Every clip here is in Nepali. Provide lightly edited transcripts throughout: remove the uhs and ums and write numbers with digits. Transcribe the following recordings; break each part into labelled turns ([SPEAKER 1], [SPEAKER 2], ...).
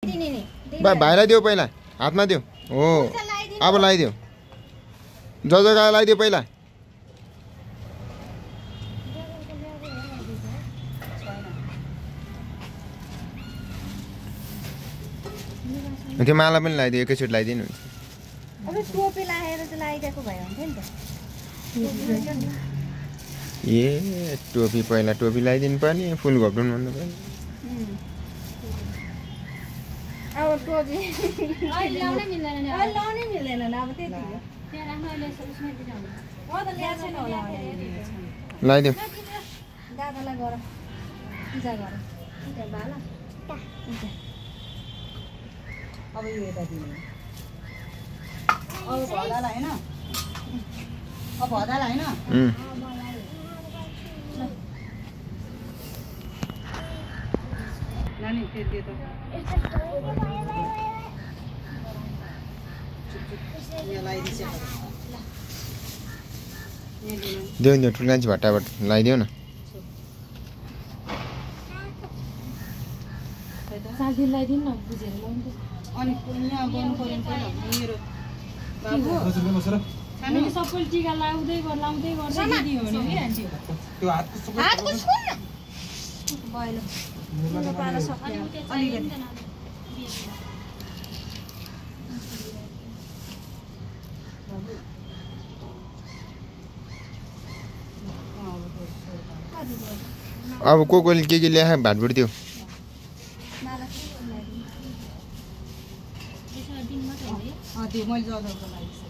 [SPEAKER 1] भाइलाई देऊ पहिला हातमा देऊ हो अब लगाइदेऊ जग्गा लगाइदेऊ पहिला त्यो माला पनि लगाइदियो एकैचोटि लगाइदिनु हुन्छ
[SPEAKER 2] अब टोपी लगाएर चाहिँ लगाइदिएको भए हुन्थ्यो नि त
[SPEAKER 1] ए टोपी पहिला टोपी लगाइदिनु पर्ने फुल घोप्टुन भन्नु पर्ने
[SPEAKER 2] अब टोपी लाउनै मिल्दैन नि लाउनै मिल्दैन नि अब त्यति हो त्यहाँ राख्नु अहिले उसमा दिनु म त ल्याएको छैन होला
[SPEAKER 1] लगाइदेऊ
[SPEAKER 2] दादालाई गर पूजा गर त्यहाँ बाला
[SPEAKER 3] अब यो यता दिनु अब भदाला हैन अब भदाला हैन नानी त्यो त यहाँ लगाइदिन्छ
[SPEAKER 1] देऊ नि ठुलान्छी भट्टाबाट लगाइदेऊ न
[SPEAKER 2] साथीलाई लगाइदिनु न बुझेर लाउनु
[SPEAKER 3] अनि यहाँ गर्नु पर्यो पहिला मेरो बाबु
[SPEAKER 2] हामीले सबै टिका लाउँदै गर्दै दिदी हो नि आन्टी
[SPEAKER 4] त्यो हातको
[SPEAKER 2] सुन न भयो ल पाला सक्यो अलिकति
[SPEAKER 1] अब कोले के ल्याए भाटबुट त्यो
[SPEAKER 3] त्यो मैले जगाउको लागि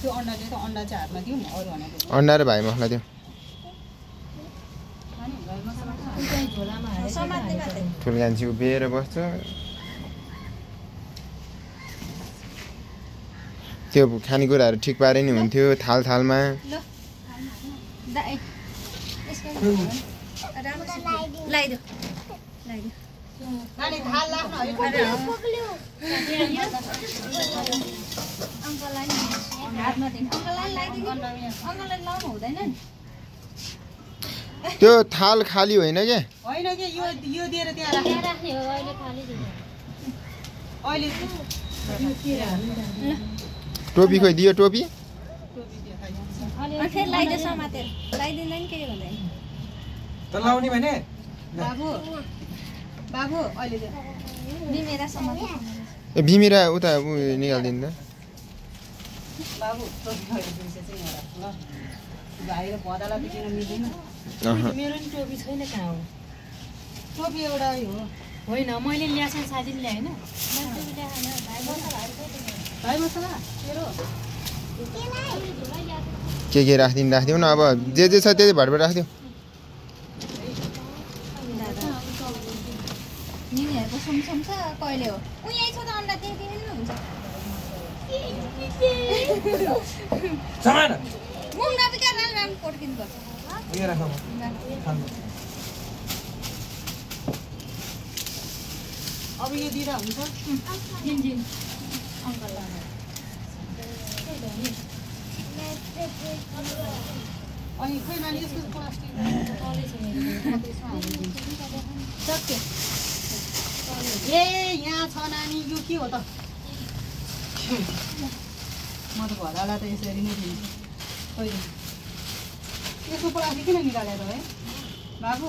[SPEAKER 3] त्यो अन्डा चाहिँ अन्डा चाहिँ हातमा दिउँ अरू भनेको
[SPEAKER 1] अन्डा र भाइ मसला त्यो ठुल्कान्छी उभिएर बस्छ त्यो खानेकुराहरू ठिक पारे नि हुन्थ्यो थाल थालमा
[SPEAKER 3] नानी थाल लाग्न
[SPEAKER 1] त्यो थाल खाली होइन के
[SPEAKER 3] होइन के यो दिएर त्यहाँ राख्ने हो अहिले खाली अहिले
[SPEAKER 1] टोपी खोइ दियो टोपी
[SPEAKER 4] त लाउने भने
[SPEAKER 3] बाबु बाबु अहिले
[SPEAKER 1] ए बिमिरा उता निकालिदिनु त
[SPEAKER 3] बाबु टोपी अहिले दिन्छ चाहिँ यहाँ राख्नु ल भाइ र भदालाई त किन मिल्दैन
[SPEAKER 2] मेरो नि टोपी छैन कहाँ हो
[SPEAKER 3] टोपी एउटा हो
[SPEAKER 2] होइन मैले ल्याएको साथीले ल्याएन
[SPEAKER 3] भाइ मसला मेरो
[SPEAKER 1] के राखिदिउँ न अब जे छ त्यही भटबाट राखिदिउँ
[SPEAKER 2] निनीहरूको सुमसुम छ कहिले हो यही छ त अन्डा त्यही दिनु हुन्छ
[SPEAKER 4] समान
[SPEAKER 2] मुङ्गा त क्या राम्रो पड्किनु पर्छ
[SPEAKER 4] यो राख
[SPEAKER 3] अब यो दिँदा हुन्छ
[SPEAKER 2] दिन्जिन अङ्कललाई
[SPEAKER 3] अनि खोइ नानी यसको प्लास्टिक सक्यो ए यहाँ छ नानी यो के हो त म त भदालाई त यसरी नै दिन्छु खोइ यसको प्लास्टिक किन निकालेर है बाबु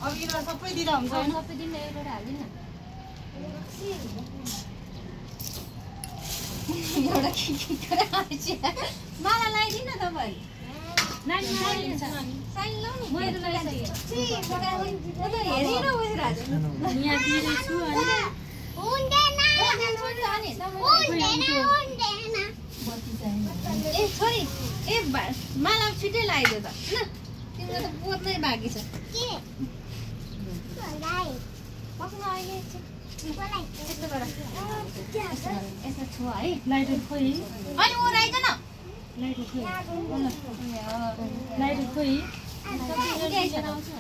[SPEAKER 3] अब यिनीहरू सबै दिँदा हुन्छ होइन
[SPEAKER 2] सबै दिन एउटा हालिदिनु एउटा माला लगाइदिनु न तपाईँ माला छिट्टै लगाइदियो त तिम्रो त बोत्नै बाँकी छ यस्तो छु है लाइटर खोइ अनि ऊ राइज न लाइटर खोइ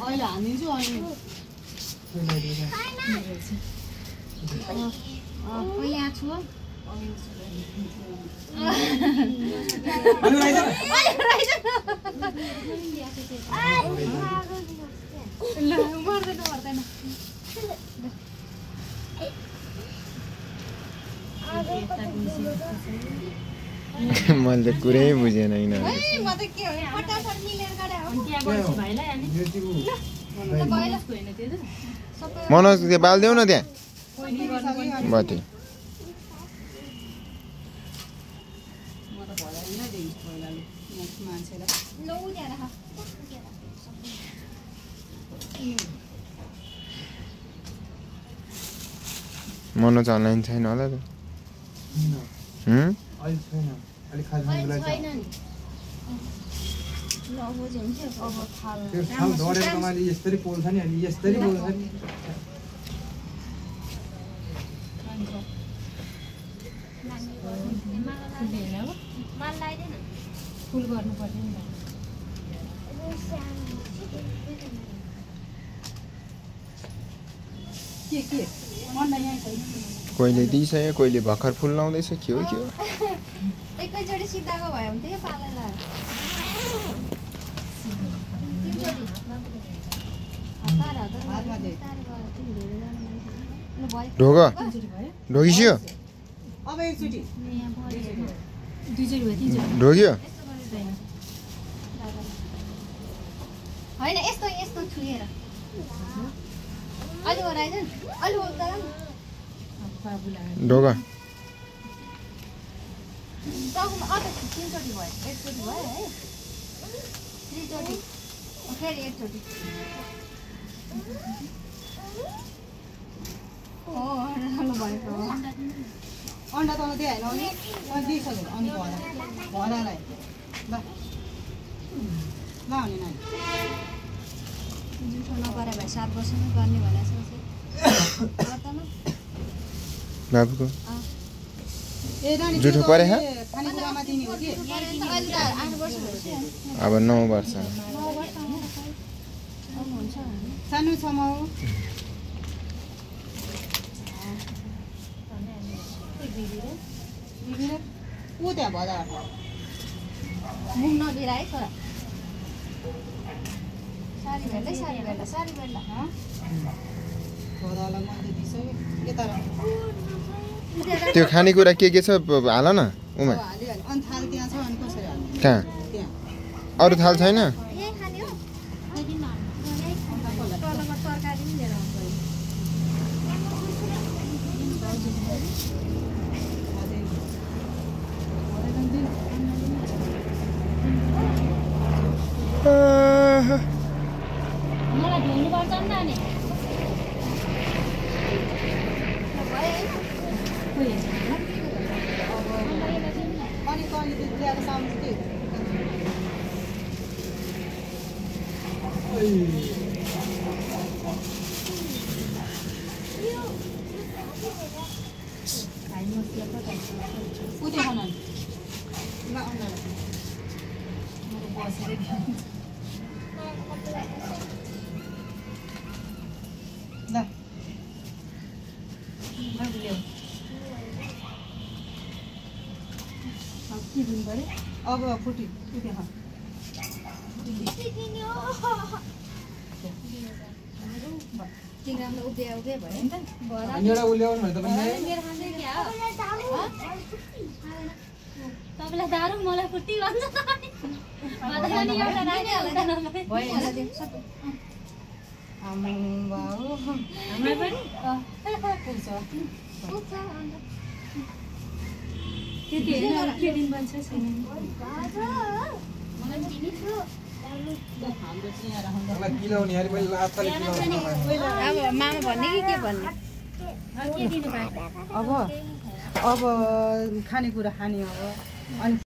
[SPEAKER 3] अहिले हानिदिन्छु अहिले
[SPEAKER 2] यहाँ छु
[SPEAKER 4] अलि राइज न
[SPEAKER 2] ल मर्दैन
[SPEAKER 1] मैले त कुरै बुझेन यिनीहरू
[SPEAKER 2] म त के हो फटाफट मिलेर गरे हो
[SPEAKER 1] मनोज त्यो बालिदेऊ न त्यहाँ बत्ती
[SPEAKER 3] म त भलाइनै दिन्छु पहिलाले मान्छेलाई
[SPEAKER 2] लौ त्यहाँ राख
[SPEAKER 1] मनोज अनलाइन छैन होला त
[SPEAKER 4] अलि छैन अलि खाजमा
[SPEAKER 2] छैन नि ल बुझ्यो हुन्छ अब थाल
[SPEAKER 4] त्यो थाल डढेको माले यसरी पोल्छ नि अनि यसरी पोल्छ नि
[SPEAKER 2] माल लगाइदेन
[SPEAKER 3] फुल गर्नुपर्छ नि के अन्डा यहाँ छैन
[SPEAKER 1] कोहीले दिइसक्यो कोहीले भर्खर फुल लाउँदैछ के हो
[SPEAKER 2] एकैचोटि सिधाको भयो भने त्यही पालेला
[SPEAKER 3] हातमा दे
[SPEAKER 1] ढोग
[SPEAKER 3] एकचोटि भयो
[SPEAKER 1] ढोगिस्यो
[SPEAKER 3] अब एकचोटि
[SPEAKER 2] दुईचोटि भयो तिनचोटि
[SPEAKER 1] ढोग्यो
[SPEAKER 2] होइन यस्तो यस्तो छुएर अलि ओराइज अलि ओर्दा
[SPEAKER 1] ढोग
[SPEAKER 2] तिनचोटि भयो एकचोटि भयो है त्रिचोटि फेरि एकचोटि भएको
[SPEAKER 3] अन्डा तल दिए होइन अनि दिइसक्यो अनि भरालाई ल ल अनि नानी
[SPEAKER 2] जुठो नगरे भए 7 वर्षमै गर्ने भनेर सोचे गर्दैन
[SPEAKER 1] बाबुको
[SPEAKER 3] ए नानी
[SPEAKER 1] जुठो परे हा
[SPEAKER 3] खानेकुरामा दिने हो कि
[SPEAKER 2] अहिले त 8 वर्ष भइसक्यो
[SPEAKER 1] अब 9 वर्ष
[SPEAKER 2] 9 वर्ष हुन्छ
[SPEAKER 3] सानो छ म ऊ त्यहाँ भजा
[SPEAKER 2] मुख नबिरा है छोरा सारी भेट्दै सारी भेट्ला
[SPEAKER 3] भजालाई मैले दिइसक्यो यता
[SPEAKER 1] त्यो खानेकुरा के छ हाल न उमा
[SPEAKER 3] हालिहाल्यो अनि थाल त्यहाँ छ अनि कसरी हाल्नु
[SPEAKER 1] कहाँ
[SPEAKER 3] त्यहाँ
[SPEAKER 1] अरू थाल छैन
[SPEAKER 2] यही खाने हो तलमा तरकारी पनि लिएर आउँछ मलाई धुनु पर्छ नि नानी
[SPEAKER 3] अनि कहिले ल्याएर साम्छु कि उतै खान ल अन्डा बसेर ल के दिनु पऱ्यो अब फुटी उतै खा
[SPEAKER 2] तिनीहरू उभ्या भयो नि त
[SPEAKER 4] अनि एउटा उल्याउनु भने त पनि
[SPEAKER 2] मेरो खाँदै क्या हो तपाईँलाई दारू मलाई फुटी भन्छ
[SPEAKER 3] आम्माउ
[SPEAKER 2] हामीलाई पनि
[SPEAKER 3] पुग्छ
[SPEAKER 2] त्यति होइन के दिन बन्छ छैन
[SPEAKER 3] हाम्रो चिया राख्नु
[SPEAKER 4] मलाई किलाउने यार मैले लातले किलाउने
[SPEAKER 2] अब मामा भन्ने के भन्ने
[SPEAKER 3] अब खानेकुरा खाने अब अनि